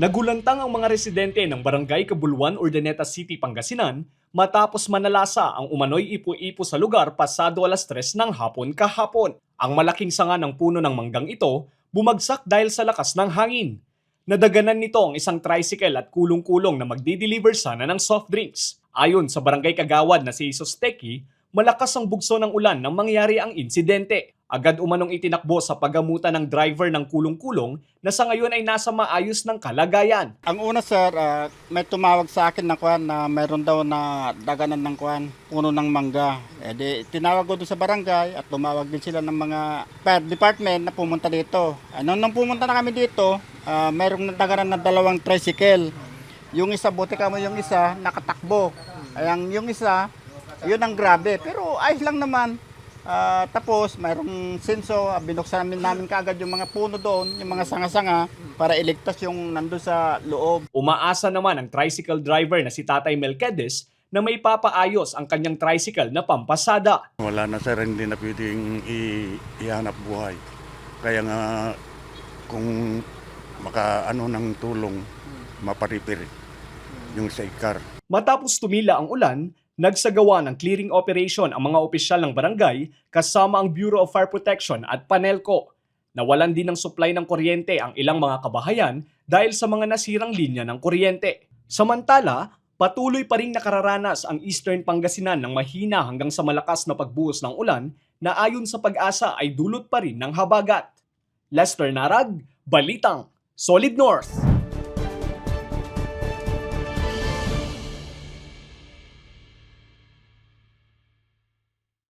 Nagulantang ang mga residente ng Barangay Cabuluan, Urdaneta City, Pangasinan matapos manalasa ang umano'y ipo-ipo sa lugar pasado alas 3 ng hapon kahapon. Ang malaking sanga ng puno ng manggang ito bumagsak dahil sa lakas ng hangin. Nadaganan nito ang isang tricycle at kulong-kulong na magdi-deliver sana ng soft drinks. Ayon sa Barangay Kagawad na si Isosteki, malakas ang bugso ng ulan nang mangyari ang insidente. Agad umanong itinakbo sa paggamutan ng driver ng kulong-kulong na sa ngayon ay nasa maayos ng kalagayan. Ang una sir, may tumawag sa akin na kuan na mayroon daw na daganan ng kuan, puno ng mangga. Tinawag ko doon sa barangay at tumawag din sila ng mga fire department na pumunta dito. Nung pumunta na kami dito, mayroong daganan na 2 tricycle. Yung isa, buti ka mo yung isa, nakatakbo. Yung isa, yun ang grabe. Pero ayos lang naman. Tapos mayroong senso, binuksan namin kaagad yung mga puno doon, yung mga sanga-sanga para iligtas yung nandun sa loob. Umaasa naman ang tricycle driver na si Tatay Melquedes na may papaayos ang kanyang tricycle na pampasada. Wala na sir, hindi na pwedeng ihanap buhay. Kaya nga kung makaano ng tulong, maparipir yung sidecar. Matapos tumila ang ulan, nagsagawa ng clearing operation ang mga opisyal ng barangay kasama ang Bureau of Fire Protection at Panelco. Nawalan din ng supply ng kuryente ang ilang mga kabahayan dahil sa mga nasirang linya ng kuryente. Samantala, patuloy pa rin nakararanas ang Eastern Pangasinan ng mahina hanggang sa malakas na pagbuhos ng ulan na ayon sa Pag-asa ay dulot pa rin ng habagat. Lester Narag, Balitang Solid North.